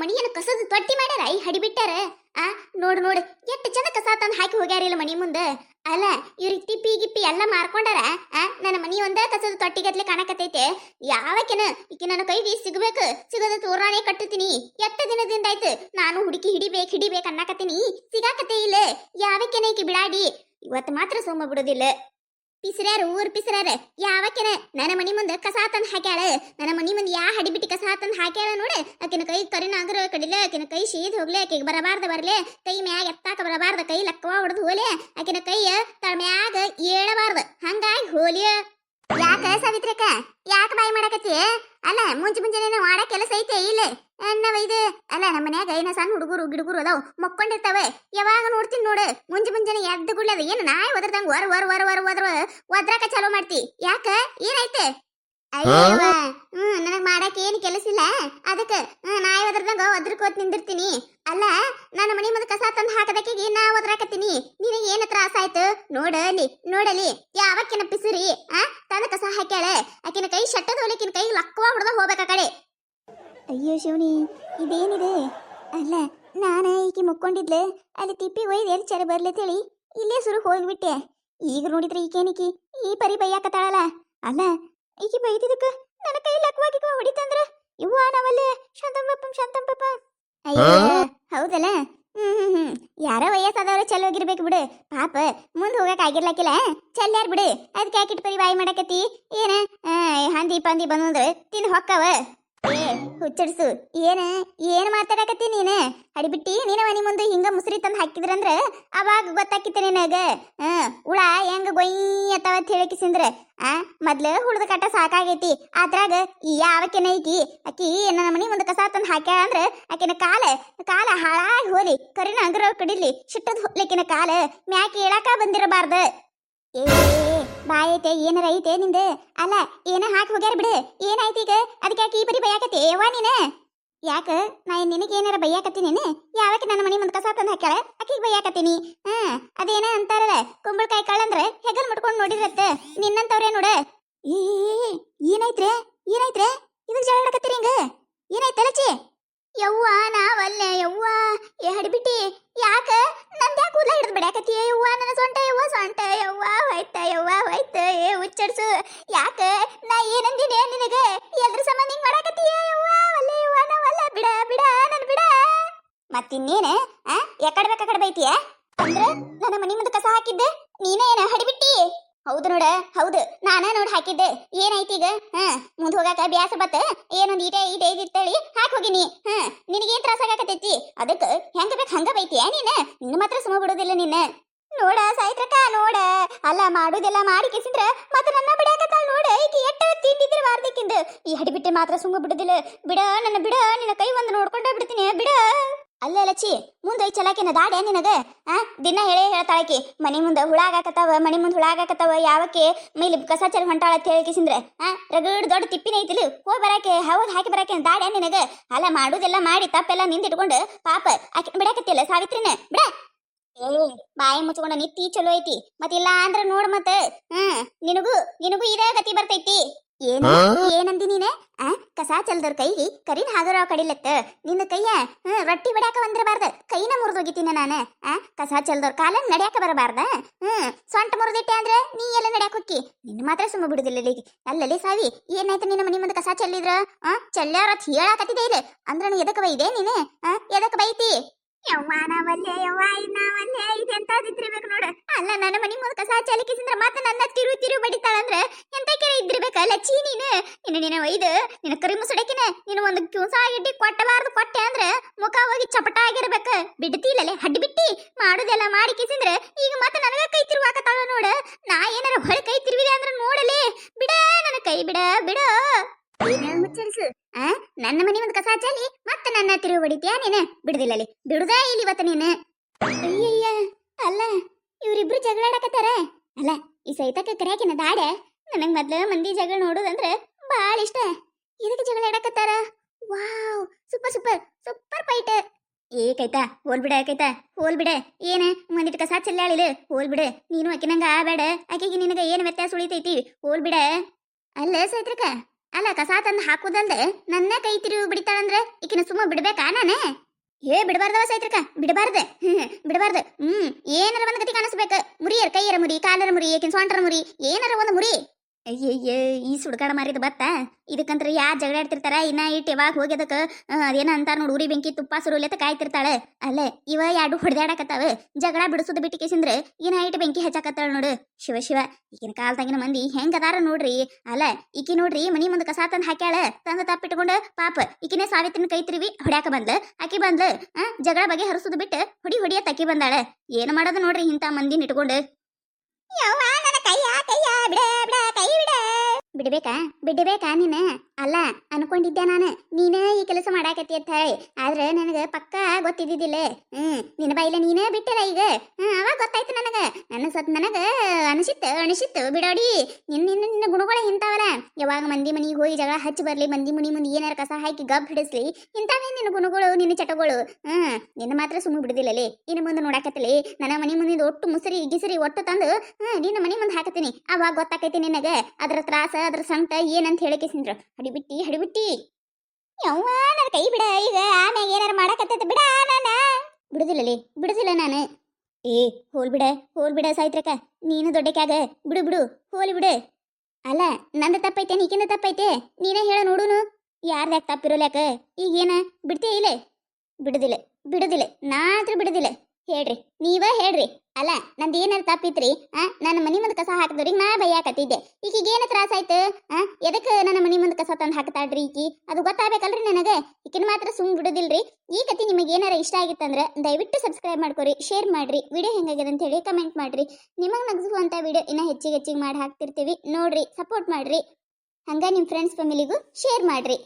ಮನಿ ಏನ ಕಸದ ತೊಟ್ಟಿ ಮಾಡ್ಯಾರ ಈ ಹಡಿ ಬಿಟ್ಟಾರ. ಆ ನೋಡ್ ನೋಡ್ ಎಷ್ಟು ಚಂದ ಕಸ ತಂದು ಹಾಕಿ ಹೋಗ್ಯಾರಿಲ್ಲ ಮನಿ ಮುಂದೆ. ಅಲ್ಲ ಇವ್ರಿಗೆ ತಿಪ್ಪಿ ಗಿಪ್ಪಿ ಎಲ್ಲ ಮಾರ್ಕೊಂಡಾರ. ನನ್ನ ಮನಿ ಒಂದ ಕಸದ ತೊಟ್ಟಿಗತ್ಲೆ ಕಾಣಕತ್ತೈತೆ. ಯಾವಕಿನ ಈಕೆ ನನ್ನ ಕೈಗೆ ಸಿಗ್ಬೇಕು, ಸಿಗದ ತೋರಣೆ ಕಟ್ಟುತ್ತೀನಿ. ಎಷ್ಟು ದಿನದಿಂದ ಆಯ್ತು ನಾನು ಹುಡುಕಿ ಹಿಡಿಬೇಕು ಅನ್ನಕತ್ತೀನಿ, ಸಿಗಾಕತ್ತೆ ಇಲ್ಲ. ಯಾವಕಿನ ಈಕೆ ಬಿಡಾಡಿ ಇವತ್ತು ಮಾತ್ರ ಸೋಮ ಬಿಡೋದಿಲ್ಲ. ಪಿಸ್ರ್ಯಾರ ಊರ್ ಪಿಸ್ರ್ಯಾರ ಯಾವಕಿನ ನನ್ನ ಮನಿ ಮುಂದೆ ಕಸ ತಂದು ಹಾಕ್ಯಾಳ. ನನ್ನ ಮನಿ ಮುಂದೆ ಯಾ ಹಡಿ ಬಿಟ್ಟಿ ಕಸ ತಂದು ಹಾಕ್ಯಾಳ ನೋಡ. ಆಕಿನ ಕೈ ಕರಿನಾಗರ ಕಡಿಲೆ, ಆಕಿನ ಕೈ ಶೀದ್ ಹೋಗ್ಲೆ, ಆಕಿಗೆ ಬರಬಾರ್ದ ಬರ್ಲೆ, ಕೈ ಮ್ಯಾಗ ಎತ್ತಾಕ ಬರಬಾರ್ದ, ಕೈ ಲಕ್ಕವ ಹೊಡೆದು ಹೋಲೆ, ಆಕಿನ ಕೈಯ ತಳ್ಮ್ಯಾಗ ಏಳಬಾರ್ದ. ಹಂಗಾಗಿ ಹೋಲಿಯ. ಯಾಕ ಸಾವಿತ್ರಕ್ಕ ಯಾಕ ಬಾಯಿ ಮಾಡಕತ್ತಿ? ಅಲ್ಲ ಮುಂಜಾನೆ ಮಾಡ ಕೆಲಸ ಐತೆ ಇಲ್ಲ ಅನ್ನವೈದು. ಅಲ್ಲ ನಮ್ಮ ಮನ್ಯಾಗ ಏನ ಸಣ್ಣ ಹುಡುಗರು ಗಿಡುಗರು ಅದಾವ ಮಕ್ಕೊಂಡಿರ್ತಾವೆ. ಯಾವಾಗ ನೋಡ್ತೀನಿ ನೋಡು ಮುಂಜಾನೆ ಎದ್ದು ಗುಡ್ಲದ ಏನು ನಾಯಿ ಒದ್ರದಂಗ ಒದ್ರಾಕ ಚಾಲೂ ಮಾಡ್ತಿ. ಯಾಕ ಏನಾಯ್ತೆ? ಅಯ್ಯವ್ವ ನನಗ್ ಮಾಡಕ್ ಏನ್ ಕೆಲಸ ಇಲ್ಲ, ಅದಕ್ಕ ನಾಯಿ ಒದ್ರದಂಗ ಒದ್ರಕೋತ್ ನಿಂದಿರ್ತೀನಿ. ಅಲ್ಲ ನನ್ನ ಮನಿ ಮುಂದೆ ಕಸ ತಂದು ಹಾಕದಕ್ಕೆ ನಾ ಒದ್ರಾಕತ್ತೀನಿ, ನಿನಗೆ ಏನ ತ್ರಾಸ ಆಯ್ತು? ನೋಡಲಿ ಯಾವಕ್ಕಿನ ಪಿಸುರಿ ತಂದ ಕಸ ಹಾಕ್ಯಾಳ. ಆಕಿನ ಕೈ ಶಟ್ಟದ ಹೋಲಿಕಿನ ಕೈ ಲಕ್ಕವ ಹೊಡೆದ ಹೋಗ್ಬೇಕ ಕಡೆ. ಅಯ್ಯೋ ಶಿವನಿ ಇದೇನಿದೆ? ಅಲ್ಲ ನಾನು ಈಕಿ ಮುಕ್ಕೊಂಡಿದ್ಲೆ ಅಲ್ಲಿ ತಿಪ್ಪಿ ಒಯ್ದು ಎಲ್ಲಿ ಚರ ಬರ್ಲತ್ತೇಳಿ ಇಲ್ಲೇ ಸುರು ಹೋಗ್ಬಿಟ್ಟೆ. ಈಗ ನೋಡಿದ್ರೆ ಈಕೇನಿಕಿ ಈ ಪರಿ ಬೈಯಾಕತ್ತಾಳಲ್ಲ. ಅಲ್ಲ ಈಕಿ ಬೈದಿದ್ದಕ್ಕ ನನ್ನ ಕೈ ಲಕ್ಕವಾಗಿ ಹೊಡಿತಂದ್ರ ಇವ್ವ ನಾವಲ್ಲೇ ಶಾಂತಂಪಪ್ಪ. ಅಯ್ಯೋ ಹೌದಲ್ಲ. ಯಾರೋ ವಯಸ್ಸಾದವ್ರು ಚಲೋಗಿರ್ಬೇಕು ಬಿಡು. ಪಾಪ ಮುಂದೆ ಹೋಗಕ್ ಆಗಿರ್ಲಕ್ಕಿಲ್ಲ, ಚಲ್ಯಾರ್ ಬಿಡು. ಅದಕ್ಕೆ ಯಾಕಿಟ್ ಪರಿ ಬಾಯಿ ಮಾಡಕತ್ತಿ? ಏನ ಹಂದಿ ಪಂದಿ ಬಂದ್ರೆ ತಿಂದು ಹೊಕ್ಕವ. ಏ ಹುಚ್ಚಡ್ಸು ಏನ್ ಮಾತಾಡಕತ್ತಿ ನೀನ? ಹಡಿಬಿಟ್ಟಿ ನೀನ ಮನಿ ಮುಂದೆ ಹಿಂಗ ಮುಸ್ರಿ ತಂದು ಹಾಕಿದ್ರಂದ್ರ ಅವಾಗ ಗೊತ್ತಾಕಿತ್ತ ನಿನಗ. ಹುಳ ಹೆಂಗ ಗೊಯ್ ಅತ್ತಾವ ಅಂತ ಹೇಳಿಕಿಸಿಂದ್ರ ಮೊದ್ಲು ಹುಳದ ಕಟ್ಟ ಸಾಕಾಗೈತಿ. ಅದ್ರಾಗ ಯಾವಕಿನ ಆಕಿ ನನ್ನ ಮನಿ ಮುಂದೆ ಕಸ ತಂದು ಹಾಕ್ಯಾಳ ಅಂದ್ರ ಆಕಿನ ಕಾಲ ಹಾಳಾಗಿ ಹೋಲಿ, ಕರಿನ ಅಂಗರ ಕಡಿಲಿ, ಶಿಟ್ಟದ್ ಹೋಗ್ಲಿಕ್ಕಿನ ಕಾಲ ಮ್ಯಾಕೆ ಹೇಳಾಕ ಬಂದಿರಬಾರ್ದ. ಏ ಬಾಯೈತೆ ಏನಾರ ಐತೆ ನಿಂದ? ಅಲ್ಲ ಏನ ಹಾಕಿ ಹೋಗ್ಯಾರ ಬಿಡು, ಏನಾಯ್ತು ಈಗ? ಅದಕ್ಕೆ ಯಾಕೆ ಈ ಬರಿ ಬೈಯಾಕತಿ ಯವ್ವ ನೀನ? ಯಾಕ ನಾ ನಿನಗೆ ಏನಾರ ಬೈಯಾಕತ್ತೀನಿ? ಯಾವಕ್ಕೆ ನನ್ನ ಮನಿ ಮುಂದೆ ಕಸ ತಂದು ಹಾಕ್ಯಾಳ ಆಕಿಗೆ ಬೈಯಾಕತ್ತೀನಿ? ಅದೇನ ಅಂತಾರಲ್ಲ ಕುಂಬಳಕಾಯಿ ಕಾಳಂದ್ರ ಹೆಗಲ್ ಮುಟ್ಕೊಂಡು ನೋಡಿರತ್ತ ನಿನ್ನಂತವ್ರೆ ನೋಡ. ಏನಾಯ್ತ್ರೆ ಇದಕ್ ಜಗಳ ಆಡಕತ್ತೀರಿ ಹಿಂಗ? ಏನಾಯ್ತ ಲಚ್ಚಿ? ಯವ್ವ ನಾವಲ್ಲ ಯವ್ವ. ಏ ಹಡಿಬಿಟ್ಟಿ ಯಾಕ ನಂದ್ಯಾ ಕೂದಲ ಹಿಡಿದು ಬಿಡಾಕತ್ತಿ ಯವ್ವ? ನನ್ನ ಸೊಂಟ ಯವ್ವ ಹೋಯ್ತ. ಏ ಹುಚ್ಚಡ್ಸು ಯಾಕ ನಾ ಏನಂದಿನಿ ನಿನಗ? ಎಲ್ರ ಸಂಬಂಧ ಹಿಂಗ್ ಮಾಡಾಕತ್ತಿ ಯವ್ವ? ಅಲ್ಲ ಯವ್ವ ನಾವಲ್ಲ, ಬಿಡ ನನ್ ಬಿಡ. ಮತ್ತಿನ್ನೇನ ಎಕಡೆ ಬೇಕಡೆ ಬೈತಿಯ ಅಂದ್ರ ನನ್ನ ಮನಿ ಮುಂದೆ ಕಸ ಹಾಕಿದ್ದೆ ನೀನೇನ ಹಡಿಬಿಟ್ಟಿ? ಹೌದು ನೋಡ, ಹೌದು ನಾನ ನೋಡ್ ಹಾಕಿದ್ದೆ. ಏನಾಯ್ತು ಈಗ? ಮುಂದ್ ಹೋಗಾಕ ಬ್ಯಾಸ ಬತ್ತ ಏನೊಂದ್ ಈಟೆ ಇದಿರ್ತೇಳಿ ಹಾಕಿ ಹೋಗಿನಿ. ನಿನಗೇನ್ ತ್ರಾಸ ಆಗಾಕತ್ತೈತಿ? ಅದಕ್ಕ ಹೆಂಗ ಬೇಕು ಹಂಗ ಬೈತಿಯ ನೀನ? ನಿನ್ನ ಮಾತ್ರ ಸುಮ್ಮ ಬಿಡೋದಿಲ್ಲ ನಿನ್ನ. ನೋಡ ಸಾಯ್ತ್ರಕ್ಕ ನೋಡ, ಅಲ್ಲ ಮಾಡುದೆಲ್ಲ ಮಾಡಿ ಕಿಸಿದ್ರ ಮತ್ತೆ ನನ್ನ ಬಿಡಾಕತ್ತಾಳ ನೋಡ. ಈಕಿ ಎಟ್ಟ ತಿಂಡಿದ್ರೆ ವಾರ್ದಕ್ಕಿಂದ ಈ ಹಡಿಬಿಟ್ಟೆ ಮಾತ್ರ ಸುಮ್ಮ ಬಿಡುದಿಲ್ಲ. ಬಿಡ ನಿನ್ನ ಕೈ ಒಂದು ನೋಡ್ಕೊಂಡ ಬಿಡ್ತೀನಿ ಬಿಡ. ಅಲ್ಲ ಲಚ್ಚಿ ಮುಂದೆ ಚಲಾಕಿನ ದಾಡ್ಯ ನಿನಗ? ದಿನ ಹೇಳ್ತಾಳಕಿ ಮನಿ ಮುಂದೆ ಹುಳಾಗಾಕತ್ತಾವ ಯಾವಕ್ಕೆ ಮೈಲಿ ಕಸ ಚಲ್ ಹೊಂಟಾಳ ಅಂತ ಹೇಳಿಕಿಸಿಂದ್ರೆ ರಗಡ್ ದೊಡ್ಡ ತಿಪ್ಪಿನ ಐತಿಲು ಹೋಗಿ ಬರಾಕೆ ಹೌದು ಹಾಕಿ ಬರಾಕೆ ದಾಡ್ಯ ನಿನಗ? ಅಲ್ಲ ಮಾಡುದೆಲ್ಲ ಮಾಡಿ ತಪ್ಪೆಲ್ಲ ನಿಂದಿಟ್ಕೊಂಡು ಪಾಪ ಆಕಿ ಬಿಡಾಕತ್ತಿಲ್ಲ ಸಾವಿತ್ರಿನ ಬಿಡ. ಏ ಬಾಯಿ ಮುಚ್ಕೊಂಡ ನಿತ್ತಿ ಚಲೋ ಐತಿ, ಮತ್ತಿಲ್ಲ ಅಂದ್ರ ನೋಡ್ ಮತ್ತ ನಿನಗೂ ಇದೇ ಗತಿ ಬರ್ತೈತಿ. ಏನಂದಿ ನೀನ? ಕಸ ಚಲ್ದವ್ರ ಕೈಗೆ ಕರಿನ ಹಾಗರ ಕಡಿಲತ್ತ ನಿನ್ನ ಕೈಯ ರೊಟ್ಟಿ ಬಿಡಾಕ ಬಂದಿರಬಾರ್ದ, ಕೈನ ಮುರಿದೋಗಿತೀನಿ ನಾನು. ಕಸ ಚಲ್ದವ್ರ ಕಾಲ ನಡ್ಯಾಕ ಬರಬಾರ್ದ. ಸೊಂಟ ಮುರಿದಿಟ್ಟೆ ಅಂದ್ರೆ ನೀ ಎಲ್ಲ ನಡ್ಯಾಕ ಹೊಕ್ಕಿ, ನಿನ್ನ ಮಾತ್ರ ಸುಮ್ಮ ಬಿಡುದಿಲ್ಲ. ಅಲ್ಲಲ್ಲಿ ಸಾವಿ ಏನಾಯ್ತು ನಿನ್ನ ಮನಿ ಮುಂದೆ ಕಸ ಚೆಲ್ಲಿದ್ರ ಚೆಲ್ಲಾರ ಹೇಳಾಕತ್ತಿದೆ ಇಲ್ಲ ಅಂದ್ರ ನೀ ಎದಕ್ ಬೈದೆ ನೀನು? ಎದಕ್ ಬೈತಿ? ಯವ್ವ ನಾವಲ್ಲೇ ಇದೆಂತಾದಿದ್ದಿರ್ಬೇಕು ನೋಡ. ಅಲ್ಲ ನನ್ನ ಮನಿ ಮುಂದೆ ಕಸ ಚಲಿಕಿಸಿದ್ರ ಮತ್ತೆ ನನ್ನ ತಿರು ಬಡಿತಾಳಂದ್ರ ಎಂತ ಕೆರೆ ಇದ್ದಿರ್ಬೇಕ ಲಚ್ಚಿ ನೀನು? ನಿನ್ನ ಒಯ್ದು ನಿನ್ನ ಕರಿ ಮುಸುಡಕಿನ ನೀನು ಒಂದು ಕ್ಯೂಸ ಇಟ್ಟಿ ಕೊಟ್ಟೆ ಅಂದ್ರ ಮುಖ ಹೋಗಿ ಚಪಟ ಆಗಿರ್ಬೇಕ. ಬಿಡ್ತಿಲ್ಲಲೆ ಹಡ್ಡಿ ಬಿಟ್ಟಿ ಮಾಡುದೆಲ್ಲ ಮಾಡಿ ಕಿಸಿದ್ರ ಈಗ ಮತ್ತೆ ನನಗ ಕೈ ತಿರುವಾಕತ್ತಾಳ ನೋಡ. ನಾ ಏನಾರ ಹೊಳೆ ಕೈ ತಿರುವಿದೆ ಅಂದ್ರ ನೋಡಲಿ ಬಿಡ, ನನ್ನ ಕೈ ಬಿಡ. ಮುಚ್ಚರಿಸು ನನ್ನ ಮನಿ ಒಂದು ಕಸ ಚಲಿ ಮತ್ತೆ ನನ್ನ ತಿರುವು ಬಡಿತೀಯ ನೀನು? ಬಿಡುದಿಲ್ಲಲಿ ಬಿಡುದೇ ಇಲ್ಲಿ ಇವತ್ತು ನೀನು. ಅಯ್ಯಯ್ಯ ಅಲ್ಲ ಇವ್ರಿಬ್ರು ಜಗಳ ಆಡಕತ್ತಾರ. ಅಲ್ಲ ಈ ಸೈತಕ್ಕ ಕರ್ಯಾಕಿನ ದಾಡೆ ನನಗ್ ಮೊದ್ಲು ಮಂದಿ ಜಗಳ ನೋಡುದಂದ್ರ ಬಾಳ ಇಷ್ಟ. ಇದಕ್ಕೆ ಜಗಳ ಆಡಕತ್ತಾರ? Wow super fight. ಏ ಕೈತಾ ಹೋಲ್ಬಿಡ ಏನ ಮಂದಿಟ್ ಕಸ ಚೆಲ್ಲಾಳಿಲ್ಲ ಹೋಲ್ಬಿಡ. ನೀನು ಆಕಿನಂಗ ಆಬೇಡ, ಆಕೆಗೆ ನಿನಗ ಏನ್ ವ್ಯತ್ಯಾಸ ಉಳಿತೈತಿ ಹೋಲ್ಬಿಡ. ಅಲ್ಲ ಸೈತ್ರಕ್ಕ ಅಲ್ಲ ಕಸ ತಂದು ಹಾಕುದಲ್ದೆ ನನ್ನ ಕೈ ತಿರುಗಿ ಬಿಡಿತಾಳಂದ್ರೆ ಈಕಿನ ಸುಮ್ಮ ಬಿಡ್ಬೇಕಾ ನಾನೇ ಬಿಡಬಾರ್ದವ ಸೈತ್ರಕ ಬಿಡಬಾರ್ದು ಬಿಡಬಾರ್ದು ಏನಾರ ಒಂದ್ ಗತಿ ಕಾಣಿಸ್ಬೇಕು ಮುರಿಯರ್ ಕೈಯರ ಮುರಿ ಕಾಲರ ಮುರಿ ಏಕಿನ ಸೊಂಟರ ಮುರಿ ಏನಾರ ಒಂದು ಮುರಿ ಅಯ್ಯಯ್ಯ ಈ ಸುಡ್ಕಾಡ ಮಾರಿದ ಬತ್ತ ಇದಕ್ಕಂತ್ರ ಯಾರು ಜಗಳ ಆಡ್ತಿರ್ತಾರ ಇನ್ನ ಇಟ್ಟು ಯಾವಾಗ ಹೋಗಿ ಅದಕ್ಕೆ ಅದೇನ ಅಂತಾರ ನೋಡಿ ಉರಿ ಬೆಂಕಿ ತುಪ್ಪ ಸುರುಲೆತ್ತ ಕಾಯ್ತಿರ್ತಾಳೆ ಅಲ್ಲೇ ಇವ ಎರಡು ಹೊಡೆದಾಡಕತ್ತಾವ ಜಗಳ ಬಿಡಿಸೋದು ಬಿಟ್ಟು ಕೇಸಿಂದ್ರೆ ಇನ್ನ ಇಟ್ಟು ಬೆಂಕಿ ಹಚ್ಚಾಕತ್ತಾಳ ನೋಡು ಶಿವ ಶಿವ ಈಗಿನ ಕಾಲದಾಗಿನ ಮಂದಿ ಹೆಂಗ್ ಅದಾರ ನೋಡ್ರಿ ಅಲ್ಲ ಈಕಿ ನೋಡ್ರಿ ಮನಿ ಮುಂದೆ ಕಸ ತಂದು ಹಾಕ್ಯಾಳ ತಂದು ತಪ್ಪಿಟ್ಕೊಂಡು ಪಾಪ ಈಕಿನೇ ಸಾವಿತ್ರಿನ ಕೈ ತಿರುವಿ ಹೊಡ್ಯಾಕ ಬಂದ್ಲ ಆಕಿ ಬಂದ್ಲ ಜಗಳ ಬಗ್ಗೆ ಹರಿಸೋದು ಬಿಟ್ಟು ಹೊಡಿಯ ತಕ್ಕಿ ಬಂದಾಳ ಏನು ಮಾಡೋದು ನೋಡ್ರಿ ಇಂಥ ಮಂದಿನ ಇಟ್ಕೊಂಡು ಬಿಡಬೇಕಾ ನೀನ ಅಲ್ಲ ಅನ್ಕೊಂಡಿದ್ದೆ ನಾನು ನೀನೇ ಈ ಕೆಲಸ ಮಾಡಾಕತ್ತಿ ಅಂತ ಹೇಳಿ ಆದ್ರೆ ನನಗೆ ಪಕ್ಕ ಗೊತ್ತಿದ್ದಿದ್ದಿಲ್ಲ ನಿನ್ನ ಬೈಲ ನೀನೇ ಬಿಟ್ಟಿಲ್ಲ ಈಗ ಅವಾಗ ಗೊತ್ತಾಯ್ತು ನನಗ ಅನಿಸಿತ್ತು ಬಿಡೋಡಿ ನಿನ್ನ ಗುಣಗಳ ಇಂತಾವಲ್ಲ ಯಾವಾಗ ಮಂದಿ ಮನಿಗೆ ಹೋಗಿ ಜಗಳ ಹಚ್ಚಿ ಬರ್ಲಿ ಮಂದಿ ಮುನಿ ಮುಂದೆ ಏನಾರ ಕಸ ಹಾಕಿ ಗಬ್ ಹಿಡಿಸ್ಲಿ ಇಂತಾವೇ ನಿನ್ನ ಗುಣಗಳು ನಿನ್ನ ಚಟಗಳು ನಿನ್ನ ಮಾತ್ರ ಸುಮ್ಮನೆ ಬಿಡುದಿಲ್ಲಲೇ ಇನ್ನು ಮುಂದೆ ನೋಡಾಕತ್ತಲಿ ನನ್ನ ಮನಿ ಮುಂದಿನ ಒಟ್ಟು ಮುಸರಿ ಗಿಸರಿ ಒಟ್ಟು ತಂದು ನಿನ್ನ ಮನಿ ಮುಂದೆ ಹಾಕತ್ತೀನಿ ಅವಾಗ ಗೊತ್ತಾಕೈತಿ ನಿನಗೆ ಅದ್ರ ತ್ರಾಸ ಅದ್ರ ಸಂಕಟ ಏನಂತ ಹೇಳಿಕೆಸಿಂದ್ರು ಹಡಿಬಿಟ್ಟಿ ಯವ್ವ ನನ್ನ ಕೈ ಬಿಡ ಈಗ ಆಮ್ಯಾಗ ಏನಾರ ಮಾಡಾಕತ್ತೈತೆ ಬಿಡ ನಾನ ಬಿಡುದಿಲ್ಲ ನಾನು ಹೋಲ್ ಬಿಡ ಸಾಯ್ತ್ರಕ ನೀನು ದೊಡ್ಡಕ್ಯಾಗ ಬಿಡು ಹೋಲಿ ಬಿಡು ಅಲ್ಲ ನಂದ ತಪ್ಪೈತೆ ನೀಕಿಂದ ತಪ್ಪೈತೆ ನೀನೇ ಹೇಳ ನೋಡುನು ಯಾರ್ದ್ಯಾಕ ತಪ್ಪಿರೋಲ್ಯಾಕ ಈಗೇನ ಬಿಡ್ತೇ ಇಲ್ಲ ಬಿಡುದಿಲ್ಲ ನಾತ್ರ ಬಿಡುದಿಲ್ಲ ಹೇಳ್ರಿ ನೀವ ಹೇಳ್ರಿ ಅಲ್ಲ ನಂದು ಏನಾರ ತಪ್ಪಿತ್ರಿ ನನ್ನ ಮನಿ ಮುಂದೆ ಕಸ ಹಾಕಿದವ್ರಿಗೆ ನಾ ಬೈಯಾಕತ್ತಿದ್ದೆ ಈಗೇನ ತ್ರಾಸ ಆಯ್ತು ಎದಕ್ಕೆ ನನ್ನ ಮನಿ ಮುಂದೆ ಕಸ ತಂದು ಹಾಕ್ತಾಳ್ರಿ ಈಕಿ ಅದು ಗೊತ್ತಾಗಬೇಕಲ್ರಿ ನನಗೆ ಈಕಿನ ಮಾತ್ರ ಸುಮ್ ಬಿಡುದಿಲ್ರಿ ಈ ಕತಿ ನಿಮಗೆ ಏನಾರ ಇಷ್ಟ ಆಗಿತ್ತಂದ್ರೆ ದಯವಿಟ್ಟು ಸಬ್ಸ್ಕ್ರೈಬ್ ಮಾಡ್ಕೊರಿ ಶೇರ್ ಮಾಡ್ರಿ ವಿಡಿಯೋ ಹೆಂಗಾಗಿದೆ ಅಂತ ಹೇಳಿ ಕಮೆಂಟ್ ಮಾಡ್ರಿ ನಿಮಗೆ ನಗಿಸುವಂಥ ವಿಡಿಯೋ ಇನ್ನ ಹೆಚ್ಚಿಗೆ ಮಾಡಿ ಹಾಕ್ತಿರ್ತೀವಿ ನೋಡ್ರಿ ಸಪೋರ್ಟ್ ಮಾಡ್ರಿ ಹಂಗ ನಿಮ್ಮ ಫ್ರೆಂಡ್ಸ್ ಫ್ಯಾಮಿಲಿಗೂ ಶೇರ್ ಮಾಡ್ರಿ